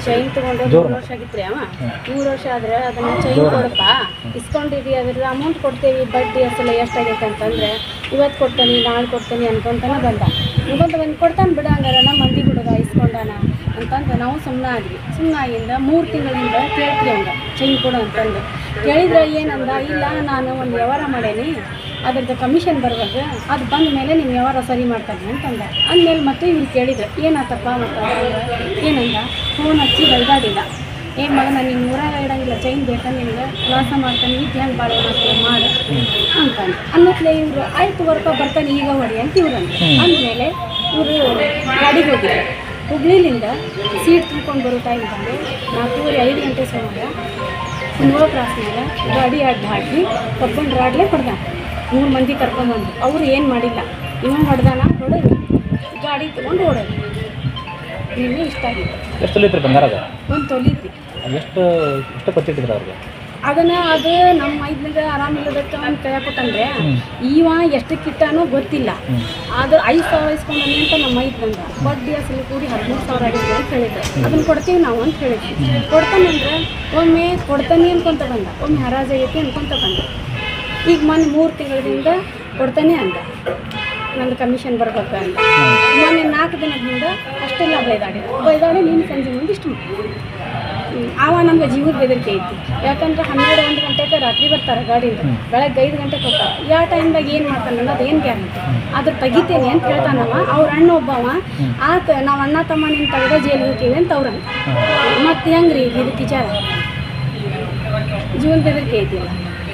Chain ತೊಗೊಂಡು 3 ವರ್ಷ ಆಗಿತ್ತು ರೀ ಅವ 3 ವರ್ಷ ಆದ್ರೆ ಅದನ್ನು ಚೈನ್ ಕೊಡಪ್ಪ ಇಸ್ಕೊಂಡಿದ್ದೀವಿ ಅದ್ರದ್ದು ಅಮೌಂಟ್ ಕೊಡ್ತೇವೆ ಬಡ್ಡಿ ಅಸಲ ಎಷ್ಟಾಗೈತೆ ಅಂತಂದರೆ ಇವತ್ತು ಕೊಡ್ತೇನೆ ನಾಳೆ ಕೊಡ್ತೇನೆ ಅನ್ಕೊಂತಾನೆ ಬಂದು ಕೊಡ್ತಾನೆ ಬಿಡ ಹಂಗಾರ ನಮ್ಮ ಮಂದಿ ಹುಡುಗ ಇಸ್ಕೊಂಡಾನ ಅಂತಂದು ನಾವು ಸುಮ್ಮನಾಗಿಂದ 3 ತಿಂಗಳಿಂದ ಕೇಳ್ತೀವಿ ಹಂಗೆ ಚೈನ್ ಕೊಡು ಅಂತಂದು ಕೇಳಿದ್ರೆ ಏನಂದ ಇಲ್ಲ ನಾನು ಒಂದು ವ್ಯವಹಾರ ಮಾಡೇನಿ ಅದ್ರದ್ದು ಕಮಿಷನ್ ಬರ್ಬೇಕು ಅದು ಬಂದ ಮೇಲೆ ನಿಮ್ಮ ವ್ಯವಹಾರ ಸರಿ ಮಾಡ್ತಾನೆ ಅಂತಂದ ಅಂದಮೇಲೆ ಮತ್ತೆ ಇವ್ರು ಕೇಳಿದ್ರು ಏನಾತಪ್ಪ ಮತ್ತು ಏನಂದ ಫೋನ್ ಹಚ್ಚಿ ಬೈದಾಡಿಲ್ಲ ಏನು ಮಗನ ನೀನು ಊರಾಗ ಇಡಂಗಿಲ್ಲ ಚೈನ್ ಬೇಕಾ ನಿಮ್ಗೆ ಲಾಸ ಮಾಡ್ತಾನೆ ಇದು ಹೆಂಗೆ ಬಾಳೆ ಮಾಡ್ತಾರೆ ಮಾಡು ಅಂತಂದು ಅನ್ನತ್ಲೆ ಇವರು ಆಯ್ತು ಬರ್ತಾನೆ ಈಗ ಹೊಡಿ ಅಂತ ಇವ್ರು ಅಂದಮೇಲೆ ಇವರು ಗಾಡಿಗೆ ಹೋಗಿದ್ರು ಹುಬ್ಳಿಲಿಂದ ಸೀಟ್ ತುಂಬ್ಕೊಂಡು ಬರೋ ಟೈಮ್ ಬಂದು 4:30 ಗಂಟೆ ಸುಮಾರು ಸಿಂಗೋಳ ಕ್ರಾಸ್ನಾಗ ಗಾಡಿ ಅಡ್ಡ ಹಾಕಿ ಕಬ್ಬನ್ ರಾಡ್ಲೆ ಹೊಡೆದ 3 ಮಂದಿ ಕರ್ಕೊಂಡ್ಬಂದು ಅವರು ಏನು ಮಾಡಿಲ್ಲ ಇವನು ಹೊಡೆದಾನ ಹೊಡೆದು ಗಾಡಿ ತೊಗೊಂಡು ಓಡೋದು ನಿನ್ನೆ ಇಷ್ಟ ಆಗಿತ್ತು. ಎಷ್ಟು ತೊಲಿತ್ರಿ ಬಂಗಾರ ಅದು? 1 ತೊಲಿತ್ರಿ. ಎಷ್ಟು ಕೊಟ್ಟಿದ್ರು ಅವ್ರಿಗೆ? ಅದನ್ನು ಅದು ನಮ್ಮ ಮೈದ್ನಾಗ ಆರಾಮಿಲ್ಲದಕ್ಕೆ ಅವ್ನು ಕೈ ಕೊಟ್ಟಂದ್ರೆ ಇವ ಎಷ್ಟಕ್ಕಿಟ್ಟನೋ ಗೊತ್ತಿಲ್ಲ ಆದ್ರೆ 5,000 ಇಸ್ಕೊಂಡನೆ ಅಂತ ನಮ್ಮ ಮೈದ್ನಂದ ಬಡ್ಡಿ ಅಸಲು ಕೂಡಿ 13,000 ಆಗಿತ್ತು ಅಂತ ಹೇಳಿದ್ರು ಅದನ್ನು ಕೊಡ್ತೀವಿ ನಾವು ಅಂತ ಹೇಳಿದ್ವಿ ಕೊಡ್ತಾನಂದ್ರೆ ಒಮ್ಮೆ ಕೊಡ್ತಾನೆ ಅನ್ಕೊಂತ ಬಂದ ಒಮ್ಮೆ ಹರಾಜಾಗೈತಿ ಅನ್ಕೊಂತ ಬಂದ ಈಗ ಮೊನ್ನೆ 3 ತಿಂಗಳಿಂದ ಕೊಡ್ತಾನೆ ಅಂದ ನಂದು ಕಮಿಷನ್ ಬರ್ಬೇಕು ಅಂತ ಮೊನ್ನೆ 4 ದಿನದಿಂದ ಅಷ್ಟೆಲ್ಲ ಬೈದಾಡಿ ನೀನು ಸಂಜೆ ಮುಂದೆ ಇಷ್ಟು ಅವ ನಮ್ಗೆ ಜೀವದ ಬೆದರಿಕೆ ಐತಿ ಯಾಕಂದ್ರೆ 12-1 ಗಂಟೆಗೆ ರಾತ್ರಿ ಬರ್ತಾರೆ ಗಾಡಿಯಿಂದ ಬೆಳಗ್ಗೆ 5 ಗಂಟೆಗೆ ಹೋಗ್ತಾರೆ ಯಾವ ಟೈಮ್ದಾಗ ಏನು ಮಾಡ್ತಾನೆ ಅನ್ನೋದು ಏನು ಗ್ಯಾರಂಟಿ ಅದ್ರ ತೆಗಿತೇನೆ ಅಂತ ಹೇಳ್ತಾನವ ಅವ್ರ ಅಣ್ಣ ಒಬ್ಬವ ಆತ ನಾವು ಅಣ್ಣ ತಮ್ಮ ನಿನ್ನ ತೆಗೆದ ಜೈಲಿಗೆ ಹೋಗ್ತೀವಿ ಅಂತ ಅವ್ರಂತ ಮತ್ತೆ ಹೆಂಗೆ ರೀ ಇದಕ್ಕೆ ವಿಚಾರ ಜೀವನ ಬೆದರಿಕೆ ಐತಿಲ್ಲ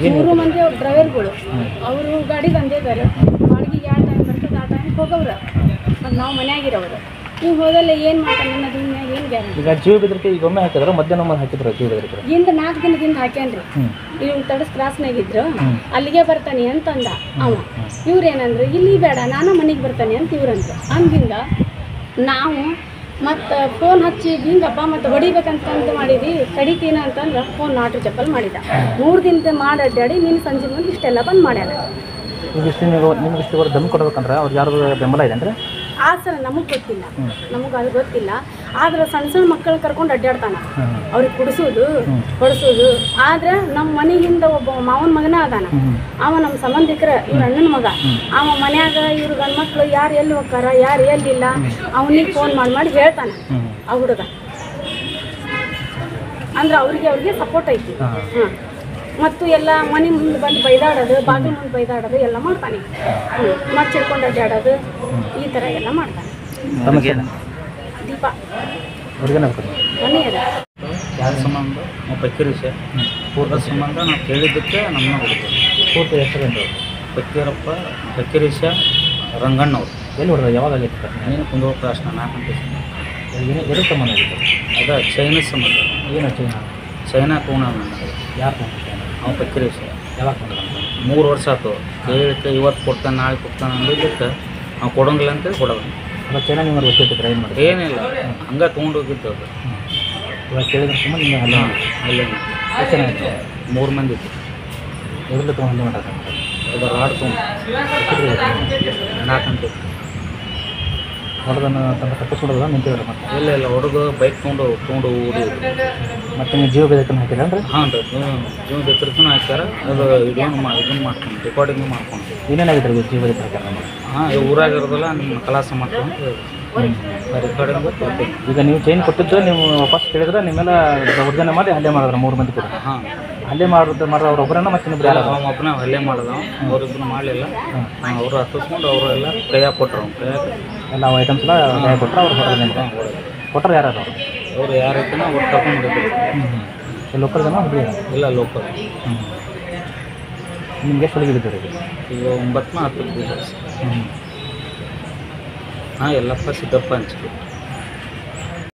3 ಮಂದಿ ಅವ್ರ ಡ್ರೈವರ್ಗಳು ಅವರು ಗಾಡಿ ತಂದಿದ್ದಾರೆ ಬಾಡಿಗೆ ಯಾವ ಟೈಮ್ ಬರ್ತದೆ ಆ ಟೈಮ್ಗೆ ಹೋಗೋರು ಮತ್ತು ನಾವು ಮನೆಯಾಗಿರೋರು ನೀವು ಹೋದಲ್ಲ ಏನು ಮಾಡ್ತಾನೆ ಅನ್ನೋದು ಏನು ಗ್ಯಾರಂಟಿ ಈಗ ಜೀವ ಬೆದರಿಕೆ ಈಗ ಒಮ್ಮೆ ಹಾಕಿದ್ರೆ ಮಧ್ಯಾಹ್ನ ಹಾಕಿದ್ರು ಜೀವ ಬೆದರಿಕೆ ಇಂದ 4 ದಿನದಿಂದ ಹಾಕ್ಯಾನ್ರಿ ಇವ್ನು ತಡಸ್ ಕ್ರಾಸ್ನಾಗಿದ್ರು ಅಲ್ಲಿಗೆ ಬರ್ತಾನೆ ಅಂತಂದ ಅವ ಇವ್ರೇನಂದ್ರು ಇಲ್ಲಿ ಬೇಡ ನಾನು ಮನೆಗೆ ಬರ್ತಾನೆ ಅಂತ ಇವ್ರಂದ್ರು ಅಂದಿಂದ ನಾವು ಮತ್ತು ಫೋನ್ ಹಚ್ಚಿ ಹಿಂಗಪ್ಪ ಮತ್ತು ಹೊಡಿಬೇಕಂತಂದು ಮಾಡಿದ್ವಿ ಕಡಿತೀನ ಅಂತಂದ್ರೆ ಫೋನ್ ನಾಟು ಚಪ್ಪಲ್ ಮಾಡಿದ 3 ದಿನದ ಮಾಡಿ ಅಡ್ಡಾಡಿ ನೀನು ಸಂಜೆ ಮುಂದೆ ಇಷ್ಟೆಲ್ಲ ಬಂದು ಮಾಡ್ಯಾನ ಈಗ ನಿಮ್ಗೆ ಇಷ್ಟು ದಮ್ ಕೊಡ್ಬೇಕಂದ್ರೆ ಅವ್ರು ಯಾರು ಬೆಂಬಲ ಇದೆ ಅಂದರೆ ಆ ಸಲ ನಮಗೆ ಗೊತ್ತಿಲ್ಲ ನಮಗೆ ಅದು ಗೊತ್ತಿಲ್ಲ ಆದ್ರೆ ಸಣ್ಣ ಮಕ್ಕಳು ಕರ್ಕೊಂಡು ಅಡ್ಡಾಡ್ತಾನ ಅವ್ರಿಗೆ ಕುಡಿಸೋದು ಹೊಡಿಸೋದು ಆದ್ರೆ ನಮ್ಮ ಮನೆಯಿಂದ ಒಬ್ಬ ಮಾವನ ಮಗನ ಅದಾನ ಅವ ನಮ್ಮ ಸಂಬಂಧಿಕರ ಇವ್ರ ಅಣ್ಣನ ಮಗ ಅವ ಮನ್ಯಾಗ ಇವ್ರ ಗಂಡು ಮಕ್ಕಳು ಯಾರು ಎಲ್ಲಿ ಹೋಗ್ತಾರ ಯಾರು ಎಲ್ಲಿಲ್ಲ ಅವನಿಗೆ ಫೋನ್ ಮಾಡಿ ಹೇಳ್ತಾನೆ ಆ ಹುಡುಗ ಅಂದ್ರೆ ಅವ್ರಿಗೆ ಸಪೋರ್ಟ್ ಐತಿ ಮತ್ತು ಎಲ್ಲ ಮನೆ ಮುಂದೆ ಬಂದು ಬೈದಾಡೋದು ಬಾಗಿಲು ಮುಂದೆ ಬೈದಾಡೋದು ಎಲ್ಲ ಮಾಡ್ತಾನೆ ಮತ್ತೆ ಚಿಡ್ಕೊಂಡು ಅಡ್ಡಾಡೋದು ಈ ಥರ ಎಲ್ಲ ಮಾಡ್ತಾನೆ ದೀಪ ಮನೆ ಅದ ಯಾವ ಸಂಬಂಧ ನಾವು ಪಕ್ಕಿರೀಶ ಪೂರ್ವ ಸಂಬಂಧ ನಾವು ಕೇಳಿದ್ದಕ್ಕೆ ನಮ್ಮನ್ನ ಹುಡುಗ ಪೂರ್ತಿ ಹೆಸರೇನು ಪಕ್ಕೀರಪ್ಪ ಪಕ್ಕಿರೀಶ ರಂಗಣ್ಣವ್ರು ಎಲ್ಲಿ ಹೊಡೆದ ಯಾವಾಗ ಆಗಿತ್ತು ನೀನು ಕುಂದೋಳ ಕ್ರಾಸ್ನ 4 ಗಂಟೆ ಎರಡು ಸಂಬಂಧ ಆಗಿತ್ತು ಅದ ಚೈನೀಸ್ ಸಂಬಂಧ ಏನು ಚೈನಾ ಕೂಣ ನಮಗೆ ಯಾರು ಅವ್ನು ಪಕ್ಕಿರೀಶ ಯಾವಾಗ 3 ವರ್ಷ ಆಯ್ತು ಕೇಳಿಕ್ಕೆ ಇವತ್ತು ಕೊಡ್ತಾನೆ ನಾಳೆ ಕೊಡ್ತಾನೆ ಅಂದಿದ್ದಕ್ಕೆ ನಾವು ಕೊಡೋಂಗಿಲ್ಲ ಅಂತೇಳಿ ಕೊಡೋದು ಅಲ್ಲ ಚೈನಾ ನಿಮ್ಮಲ್ಲಿ ಗೊತ್ತಿತ್ತು ಏನು ಮಾಡಿ ಏನಿಲ್ಲ ಹಂಗೆ ತೊಗೊಂಡು ಹೋಗಿದ್ದು ಅದು ಇವಾಗ ಕೇಳಿದ್ರೆ ಸಂಬಂಧ ನಿಮಗೆ ಅಲ್ಲ ಅಲ್ಲೇ ಎಷ್ಟು ಜನ ಇತ್ತು 3 ಮಂದಿ ಇತ್ತು ಎದುರು ತೊಗೊಂಡು ಮಾತಾಡ್ತಾರೆ ಅದು ರಾಡ್ ತೊಗೊಂಡು 4 ಗಂಟೆ ಹೊಡೆದನ್ನು ತಂದು ತಪ್ಪಿಸ್ಕೊಡೋದ ನಿಂತಿದ್ರು ಮತ್ತೆ ಇಲ್ಲ ಹೊಡೆದು ಬೈಕ್ ತೊಗೊಂಡು ಓಡಿ ಮತ್ತೆ ನೀವು ಜೀವ ಬೆದರಿಕೆ ಹಾಕಿಲ್ಲ ಅಂದರೆ ಹಾಂ ರೀ ಜೀವ ಬೆದರಿಕೆನೂ ಹಾಕ್ಯಾರ ಅದು ಇದನ್ನು ಮಾಡ್ಕೊಂಡು ರೆಕಾರ್ಡಿಂಗ್ ಮಾಡ್ಕೊಂಡು ಏನೇನಾಗಿತ್ತು ಜೀವ ಬೆದರಿಕೆ ಹಾಕ್ಯಾರ ಹಾಂ ಊರಾಗಿರೋದಲ್ಲ ನಿಮ್ಮ ಕಲಾಸ ಮಾಡ್ಕೊಂಡು ರೆಕಾರ್ಡಿಂಗ್ ಕೊಡ್ತೀವಿ ಈಗ ನೀವು ಚೈನ್ ಕೊಟ್ಟಿದ್ದು ನೀವು ವಾಪಸ್ ಕೇಳಿದ್ರೆ ನಿಮ್ಮೆಲ್ಲ ವರ್ಜನೆ ಮಾಡಿ ಹಲ್ಲೆ ಮಾಡಿದ್ರು 3 ಮಂದಿ ಕೂಡ ಹಾಂ ಹಲ್ಲೆ ಮಾಡೋರು ಒಬ್ಬರನ್ನ ಮತ್ತೆ ಇನ್ನೊಬ್ರು ಯಾರು ಅವ್ನು ಒಬ್ಬನೇ ಹಲ್ಲೆ ಮಾಡಿದ ಅವ್ರಿಬ್ಬರು ಮಾಡಲಿಲ್ಲ ಅವರು ಹತ್ತಿಸ್ಕೊಂಡು ಅವರು ಎಲ್ಲ ಕೈಯಾಗ ಕೊಟ್ಟರು ಎಲ್ಲ ಐಟಮ್ಸ್ ಎಲ್ಲ ಕೈ ಕೊಟ್ಟರೆ ಅವ್ರು ಹೊಡೆದ್ರೆ ಕೊಟ್ಟರೆ ಯಾರು ಅವರು ಅವ್ರು ಯಾರೈತನ ಅವ್ರು ತಗೊಂಡು ಲೋಕಲ್ ಜನ ಹುಡುಗಿ ಇಲ್ಲ ಲೋಕಲ್ ನಿಮಗೆ ಎಷ್ಟು ಹುಡುಗಿದ್ರು ಈಗ 9 10 ಹಾಂ ಎಲ್ಲಪ್ಪ ಸಿದ್ದಪ್ಪ ಹಂಚ್ಬೇಕು